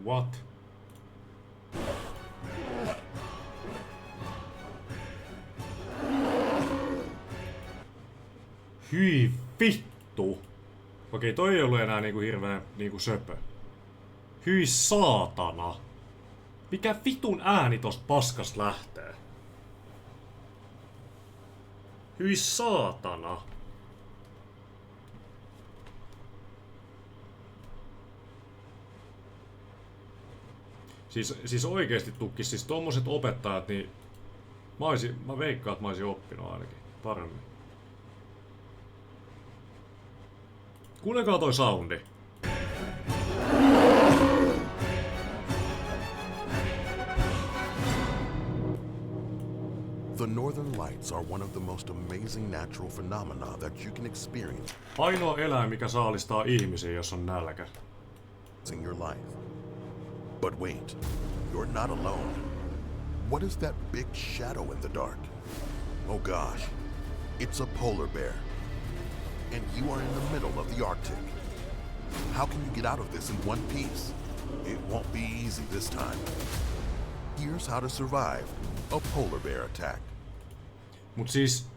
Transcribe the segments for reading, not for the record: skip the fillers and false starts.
What? Hyi vittu! Okei, toi ei ollut enää niinku hirveän niinku söpö. Hyi saatana! Mikä vitun ääni tosta paskas lähtee? Hyi saatana! Siis oikeesti tukkis, siis tommoset opettajat, niin mä veikkaan, että mä oisin oppinut ainakin paremmin. Kuulekaa toi soundi. The Northern Lights are one of the most amazing natural phenomena that you can experience. Ainoa eläin, mikä saalistaa ihmisiä, jos on nälkä. In your life. But wait, you're not alone. What is that big shadow in the dark? Oh gosh, it's a polar bear. And you are in the middle of the Arctic. How can you get out of this in one piece? It won't be easy this time. Here's how to survive a polar bear attack. Mut siis...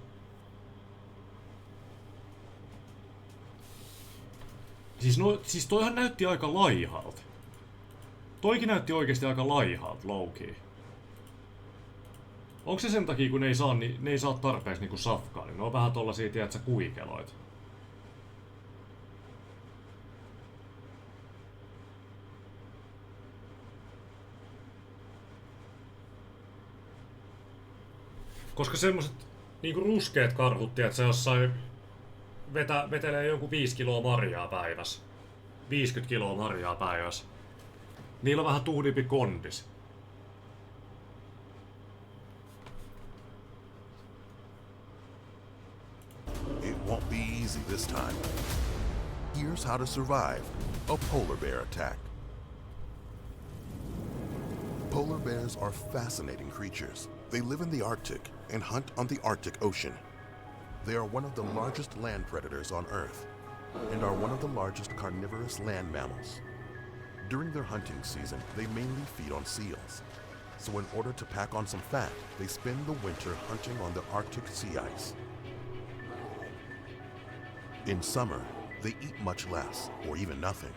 Siis toihan näytti aika laihalta. Toikin näytti oikeesti aika laihalta, low-key. Onko se sen takia, kun ne ei saa tarpeeksi niinku safkaa, niin ne on vähän tollasia, tiedätkö, kuikeloita. Koska semmoset niinku ruskeet karhut, tiedätkö, jossain vetelee jonkun 5 kiloa marjaa päivässä. 50 kiloa marjaa päivässä. Niillä on vähän tuhdimpi kondis. It won't be easy this time. Here's how to survive a polar bear attack. Polar bears are fascinating creatures. They live in the Arctic and hunt on the Arctic Ocean. They are one of the largest land predators on Earth and are one of the largest carnivorous land mammals. During their hunting season, they mainly feed on seals. So in order to pack on some fat, they spend the winter hunting on the Arctic sea ice. In summer, they eat much less, or even nothing.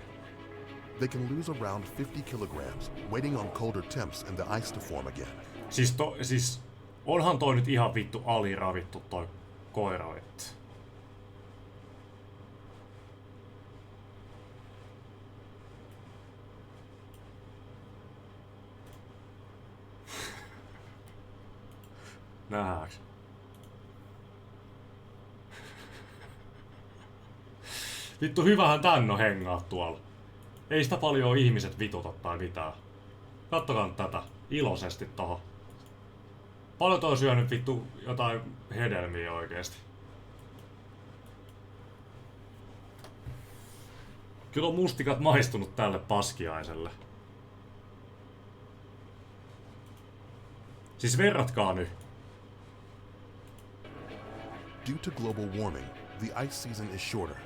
They can lose around 50 kilograms, waiting on colder temps and the ice to form again. Siis onhan toi nyt ihan vittu aliravittu toi koira, vittu. Nähdäänkö? Vittu, hyvähän tän on hengaa tuolla. Ei sitä paljon ihmiset vituta tai mitään. Kattokaa tätä iloisesti tohon. Paljon toi on syönyt vittu jotain hedelmiä oikeesti. Kyllä on mustikat maistunut tälle paskiaiselle. Siis verratkaa nyt. Due to global warming, the ice season is shorter.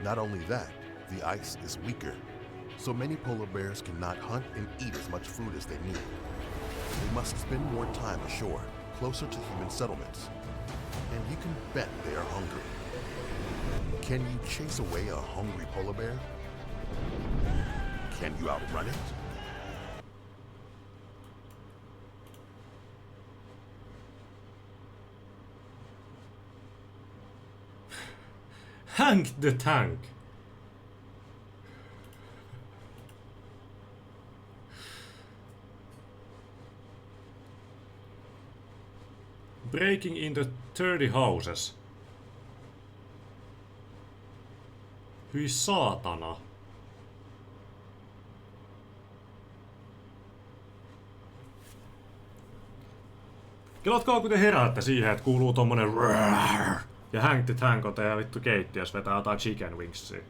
Not only that, the ice is weaker, so many polar bears cannot hunt and eat as much food as they need. They must spend more time ashore, closer to human settlements. And you can bet they are hungry. Can you chase away a hungry polar bear? Can you outrun it? Hank the Tank. Breaking into 30 houses. Hyi saatana. Kelatkaa kun te heräätte siihen, että kuuluu tommonen ja Hank the Tank on teidän vittu keittiössä vetää jotain chicken wingsia.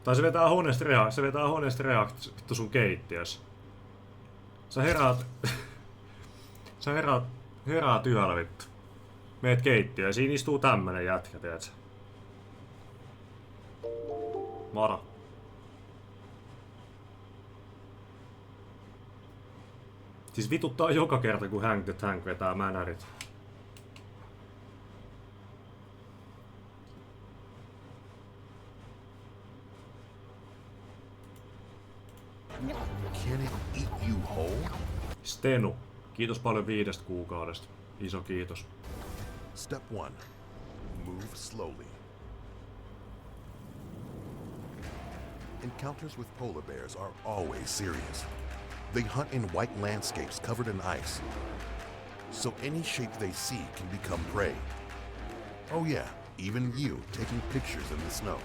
Tai se vetää Honest React vittu sun keittiössä. Sä heräät yöllä vittu. Meet keittiöön ja siinä istuu tämmönen jätkä, tiedätkö? Moro. Siis vituttaa joka kerta, kun Hank the Tank vetää mänärit. Can it eat you whole? Stenu, kiitos paljon 5 kuukaudesta. Iso kiitos. Step 1. Move slowly. Encounters with polar bears are always serious. They hunt in white landscapes covered in ice. So any shape they see can become prey. Oh yeah, even you taking pictures in the snow.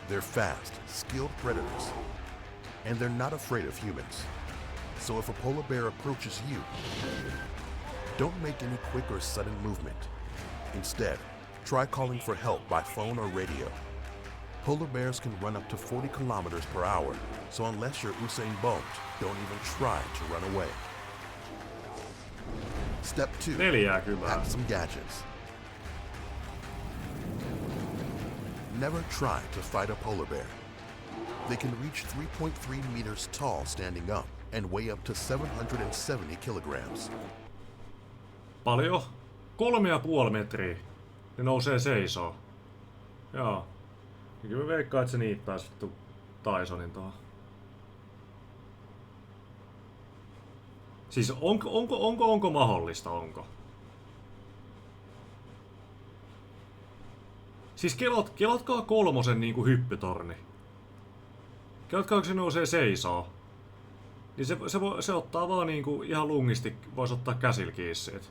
They're fast, skilled predators. And they're not afraid of humans. So if a polar bear approaches you, don't make any quick or sudden movement. Instead, try calling for help by phone or radio. Polar bears can run up to 40 kilometers per hour, so unless you're Usain Bolt, don't even try to run away. Step 2. Pack some gadgets. Never try to fight a polar bear. They can reach 3.3 meters tall standing up and weigh up to 770 kilograms. Paljon? 3,5 metriä. Ne nousee seisoo. Joo. Kyllä mä veikkaan, että se niittää vittu Tysonin tuohon. Siis onko mahdollista, onko? Siis kelatkaa 3 niinku hyppytorni. Kelatkaa, kun se nousee seisoo. Niin se ottaa vaan niinku ihan lungisti, vois ottaa käsillä kiinni siitä.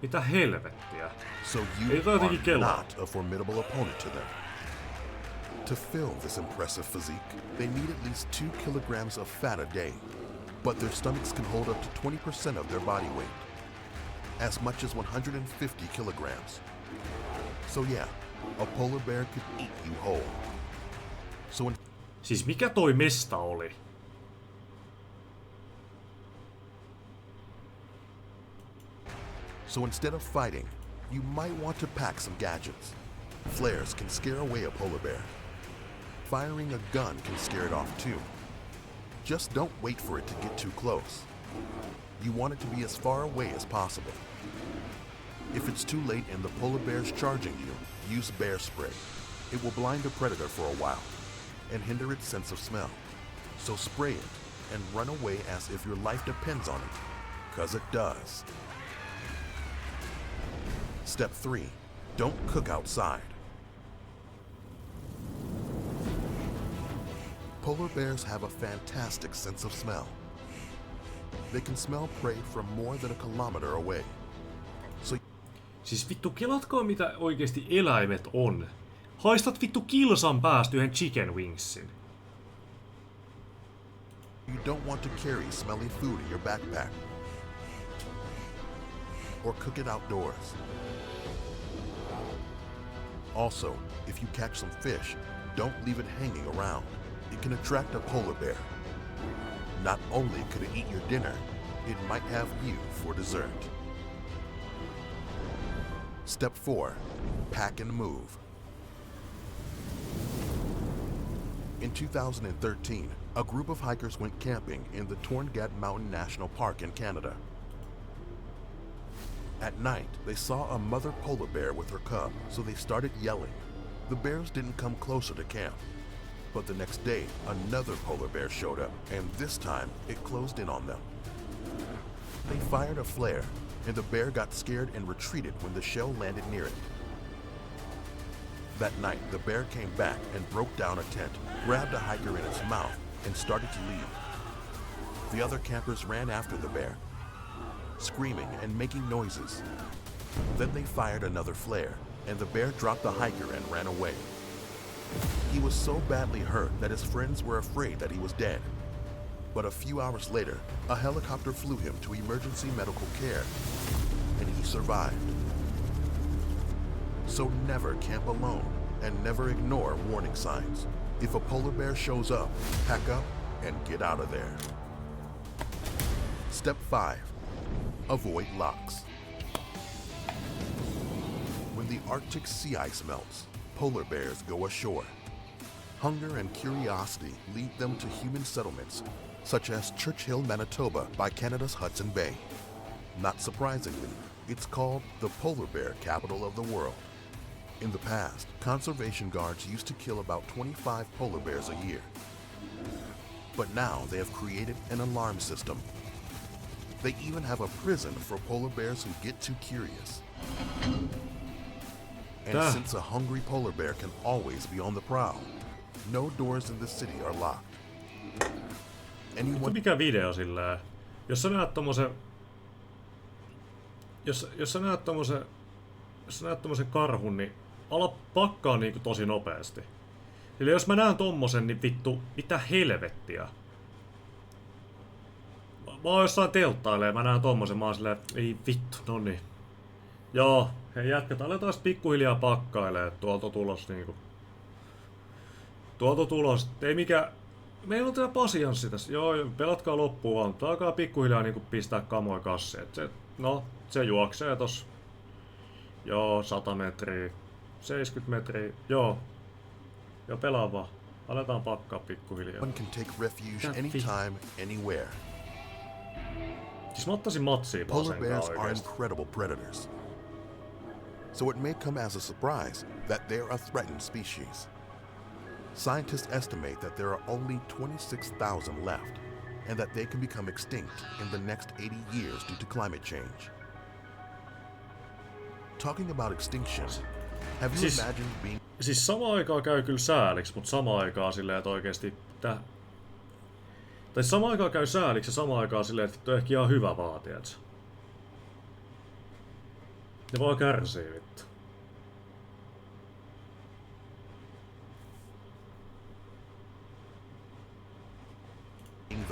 Mitä helvettiä? So you are not a formidable opponent to them. To fill this impressive physique, they need at least 2 kilograms of fat a day. But their stomachs can hold up to 20% of their body weight. As much as 150 kilograms. So yeah, a polar bear could eat you whole. Siis mikä toi mesta oli? So instead of fighting, you might want to pack some gadgets. Flares can scare away a polar bear. Firing a gun can scare it off too. Just don't wait for it to get too close. You want it to be as far away as possible. If it's too late and the polar bear's charging you, use bear spray. It will blind a predator for a while and hinder its sense of smell. So spray it and run away as if your life depends on it, 'cause it does. Step 3. Don't cook outside. Polar bears have a fantastic sense of smell. They can smell prey from more than a kilometer away. So siis vittu, kelatkaa mitä oikeesti eläimet on. Haistat vittu kilsan päästä yhden chicken wingsin. You don't want to carry smelly food in your backpack. Or cook it outdoors. Also, if you catch some fish, don't leave it hanging around. It can attract a polar bear. Not only could it eat your dinner, it might have you for dessert. Step 4. Pack and move. In 2013, a group of hikers went camping in the Torngat Mountain National Park in Canada. At night, they saw a mother polar bear with her cub, so they started yelling. The bears didn't come closer to camp. But the next day, another polar bear showed up, and this time, it closed in on them. They fired a flare, and the bear got scared and retreated when the shell landed near it. That night, the bear came back and broke down a tent, grabbed a hiker in its mouth, and started to leave. The other campers ran after the bear, screaming and making noises. Then they fired another flare, and the bear dropped the hiker and ran away. He was so badly hurt that his friends were afraid that he was dead. But a few hours later, a helicopter flew him to emergency medical care, and he survived. So never camp alone, and never ignore warning signs. If a polar bear shows up, pack up and get out of there. Step 5. Avoid locks. When the Arctic sea ice melts, polar bears go ashore. Hunger and curiosity lead them to human settlements, such as Churchill, Manitoba by Canada's Hudson Bay. Not surprisingly, it's called the polar bear capital of the world. In the past, conservation guards used to kill about 25 polar bears a year. But now they have created an alarm system. They even have a prison for polar bears who get too curious. And since a hungry polar bear can always be on the prowl, no doors in the city are locked. Mikä video silleen? Jos sä näet tommosen... Jos sä näet tommosen karhun, niin ala pakkaa niinku tosi nopeasti. Eli jos mä näen tommosen, niin vittu, mitä helvettiä? Mä oon jossain telttailee, mä näen tommosen, mä oon silleen, ei vittu, noniin. Joo, hei jätkät, aletaan sit pikkuhiljaa pakkailee, tuolta tulos niinku. Tuolta tulos, ei mikä... Meillä on tää pasianssi tässä, joo, pelatkaa loppuun vaan, mutta alkaa pikkuhiljaa niinku pistää kamoja kassiin. Se juoksee tossa. Joo, 100 metriä, 70 metriä, joo. Joo, pelaa vaan. Aletaan pakkaa pikkuhiljaa. One can take refuge anytime, anywhere. Siis mä ottaisin matsia vaan Polar sen bears kanssa are oikeesti. incredible predators. So it may come as a surprise that they're a threatened species. Scientists estimate that there are only 26,000 left, and that they can become extinct in the next 80 years due to climate change. Talking about extinction, have you imagined being... Siis samaan aikaan käy kyllä sääliksi, mutta samaan aikaan silleen, että oikeesti... Tai samaan aikaan käy sääliksi ja samaan aikaan silleen, että on ehkä ihan hyvä vaan, tiiätsä. Ne vaan kärsii, vittu.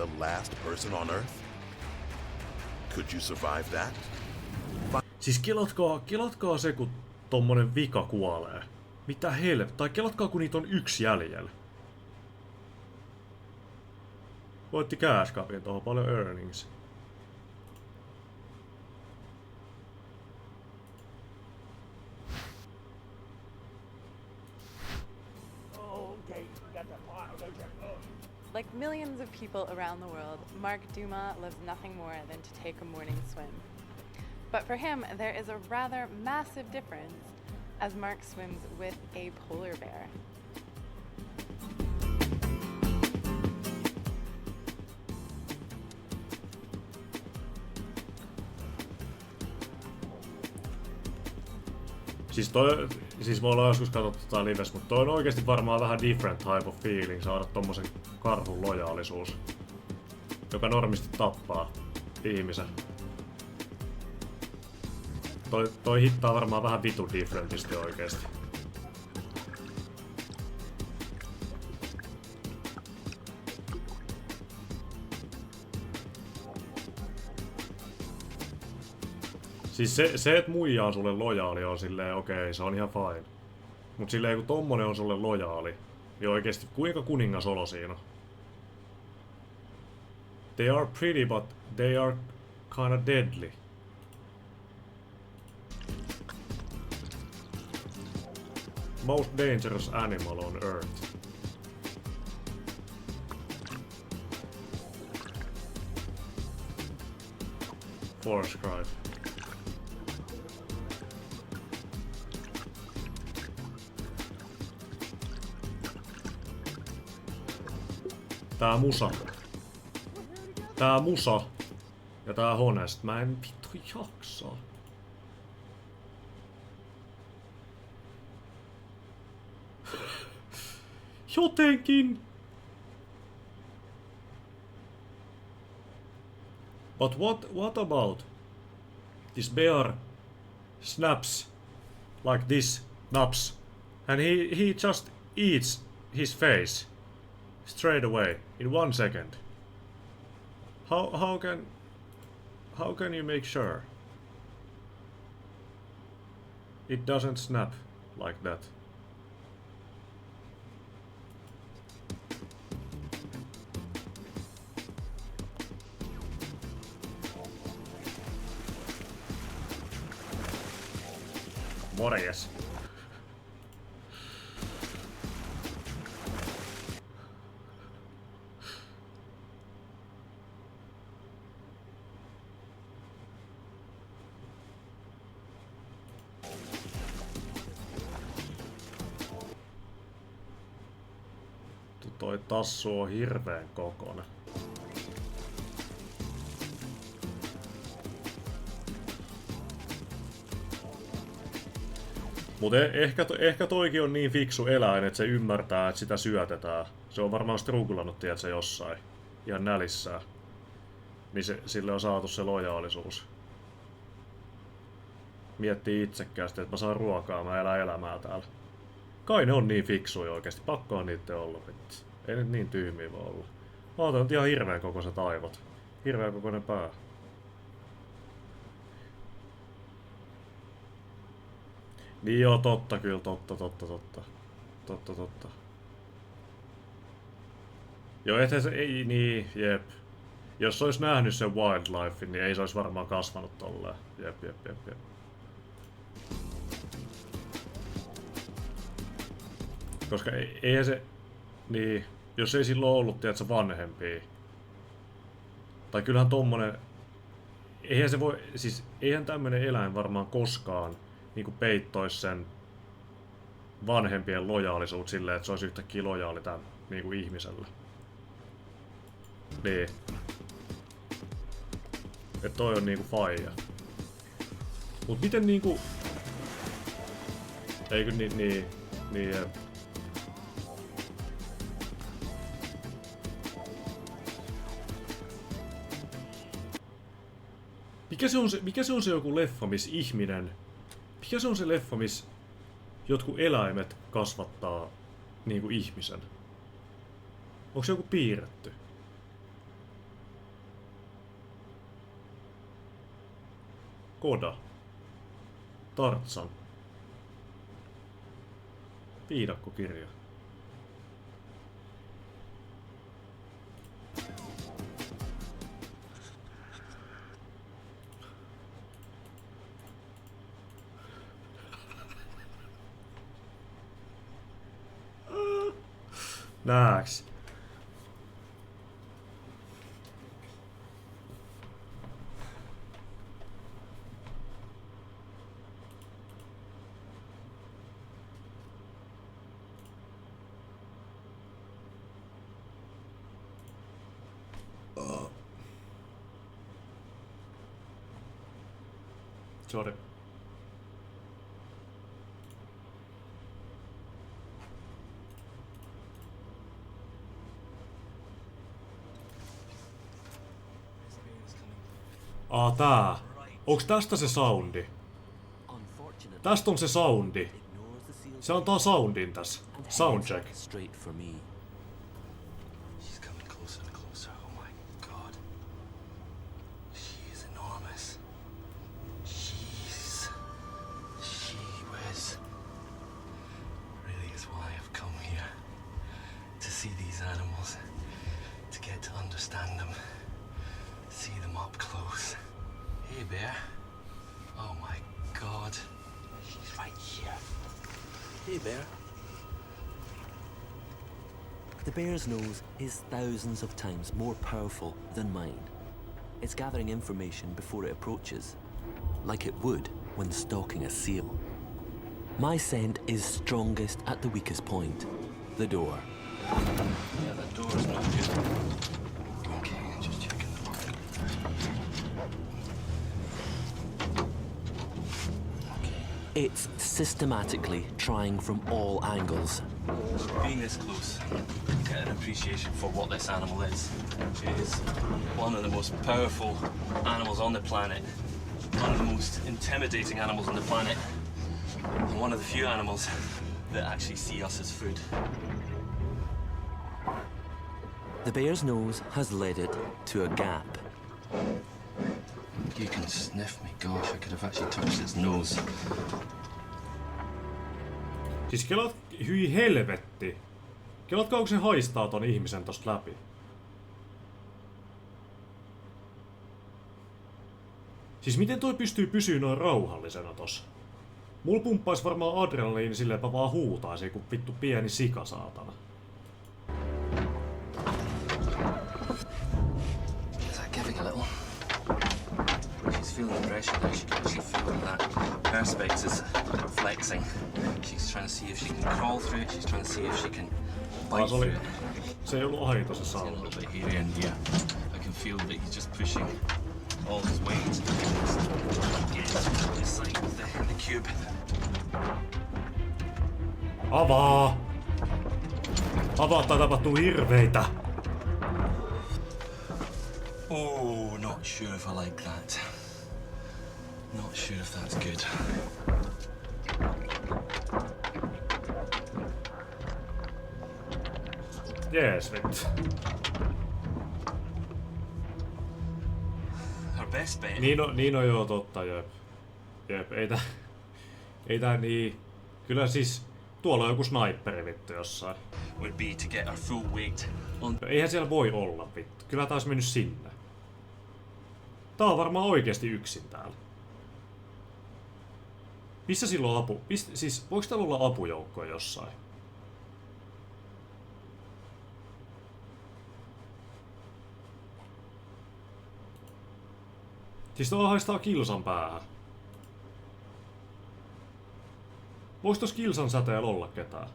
the last person on Earth? Could you survive that? Siis kelatkaa se, kun tommonen vika kuolee. Mitä helvettiä? Tai kelatkaa, kun niitä on yksi jäljellä. Voitti cash cupin tohon, paljon earnings. Like millions of people around the world, Mark Duma loves nothing more than to take a morning swim. But for him, there is a rather massive difference as Mark swims with a polar bear. Siis me ollaan joskus katsottu tää lives, mutta toi on oikeesti varmaan vähän different type of feeling saada tommosen karhun lojaalisuus, joka normisti tappaa ihmisen. Toi hittaa varmaan vähän vitu differentisti oikeesti. Siis se että muija on sulle lojaali on silleen okei, se on ihan fine. Mut silleen kun tommonen on sulle lojaali, niin oikeesti kuinka kuningas olo siinä on? They are pretty but they are kinda deadly. Most dangerous animal on Earth. Forest cry. Tää musa ja tää honest, mä en vittu jaksaa. Jotenkin. But what about this bear snaps like this naps and he just eats his face straight away in 1 second. How can you make sure it doesn't snap like that? Morjes. Vittu toi tassu on hirveen kokoinen. Mut ehkä toikin on niin fiksu eläin, että se ymmärtää, että sitä syötetään. Se on varmaan struglannut, tiedätkö, jossain. Ihan nälissään. Niin sille on saatu se lojaalisuus. Miettii itsekkäästi, että mä saan ruokaa, mä elän elämää täällä. Kai ne on niin fiksuja oikeesti, pakko on niitten olla. Ei nyt niin tyhmiä voi olla. Oota, nyt ihan hirveän kokoiset aivot. Hirveän kokoinen pää. Niin joo, totta kyllä, totta. Joo, ettei se, ei niin, jep. Jos se olisi nähnyt sen wildlife, niin ei se olisi varmaan kasvanut tolleen. Jep. Koska eihän se, niin, jos ei silloin ollut, tiedätkö, vanhempia. Tai kyllähän tommonen, eihän se voi, siis eihän tämmönen eläin varmaan koskaan niinku peittois sen vanhempien lojaalisuut silleen, että se olisi yhtäkkiä lojaali tämän niinku ihmiselle. Niin. Et toi on niinku faija. Mut miten niinku... Eikö niin. Mikä se on se joku leffa, missä ihminen... Mikä se on se leffa, missä jotkut eläimet kasvattaa niinku ihmisen? Onko se joku piirretty? Koda. Tarzan. Viidakkokirja. Nääks? Sorry. Tää. Onks tästä se soundi? Tästä on se soundi. Se antaa soundin tässä. Soundcheck. The bear's nose is thousands of times more powerful than mine. It's gathering information before it approaches, like it would when stalking a seal. My scent is strongest at the weakest point, the door. Yeah, that door's not good. Okay, just checking the lock. It's systematically trying from all angles. Being this close, get an appreciation for what this animal is. It is one of the most powerful animals on the planet, one of the most intimidating animals on the planet, and one of the few animals that actually see us as food. The bear's nose has led it to a gap. You can sniff me. Gosh, I could have actually touched its nose. Siis kelat, hyi helvetti. Kelatkaa, onko se haistaa ton ihmisen tosta läpi? Siis miten toi pystyy pysyä noin rauhallisena tossa? Mulla pumppais varmaan adrenaliini silleen, että mä vaan huutaisin, kun vittu pieni sika, saatana. Is that giving a little? She's feeling the pressure now. She can actually feel that perspex is flexing. She's trying to see if she can crawl through it. She's trying to see if she can bite se oli... through it. Se ei ollut aito se It's getting a sauna. little bit hairy in here. I can feel that he's just pushing all his weight against the side of the cube. Avaa! Avaa tai tapahtuu hirveitä! Oh, not sure if I like that. Not sure if that's good. Jees vittu. Our best bet Niin on joo totta, jep. Jep, ei tää niin... Kyllä siis... Tuolla on joku sniperi vittu jossain. would be to get our full weight on. Eihän siellä voi olla vittu. Kyllä tää olisi mennyt sinne. Tää on varmaan oikeesti yksin täällä. Missä silloin apu? Siis voiko täällä olla apujoukkoja jossain? Siis tuolla haistaa kilsan päähän. Voiko tossa kilsan säteellä olla ketään?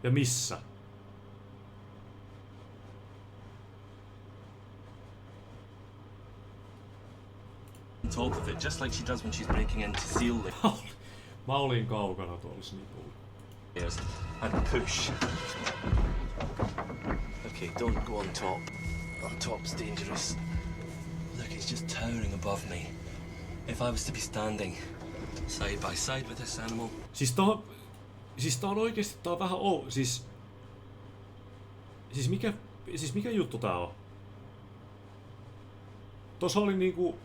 Ja missä? On top of it, just like she does when she's breaking into seal Mä olin kaukana tuolla snipulla. layers and push. Okay, don't go on top. On top's dangerous. Look, he's just towering above me. If I was to be standing side by side with this animal. Siis tää on oikeesti tää on vähän Siis mikä juttu tää on? Tossa oli niinku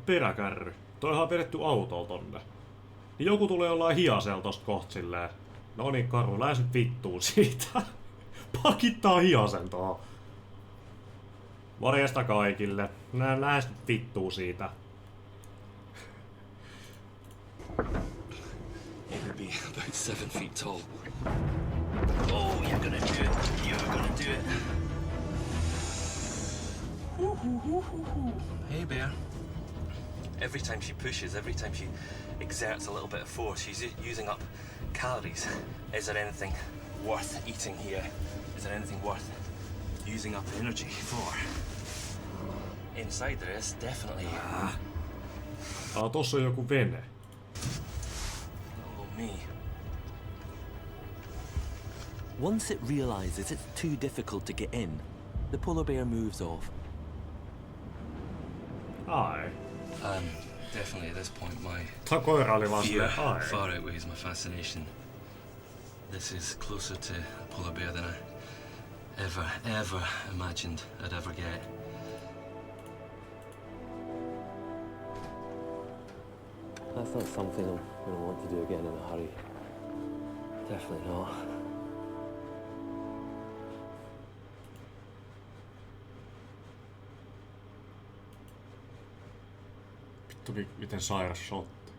peräkärry. Toihan on vedetty autolla tonne. Niin joku tulee jollain hiasella tosta kohta silleen. No niin Karhu, lähes nyt vittuun siitä. Pakittaa hiasen tuohon. Morjesta kaikille. Lähes nyt vittuun siitä. It would be about 7 feet tall. Oh, you're gonna do it. You're gonna do it. Hey, bear. Every time she pushes, every time she exerts a little bit of force, she's using up calories. Is there anything worth eating here? Is there anything worth using up energy for? Inside there is, definitely. Tossa on joku vene. Oh, me. Once it realizes it's too difficult to get in, the polar bear moves off. Ai. Definitely at this point my Tää koira oli vaan fear silleen, ai. far outweighs my fascination. This is closer to a polar bear than I ever imagined I'd ever get. That's not something I'm going to want to do again in a hurry. Definitely not. Vittu miten sairas shotti.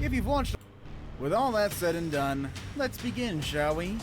If you've watched... With all that said and done, let's begin, shall we?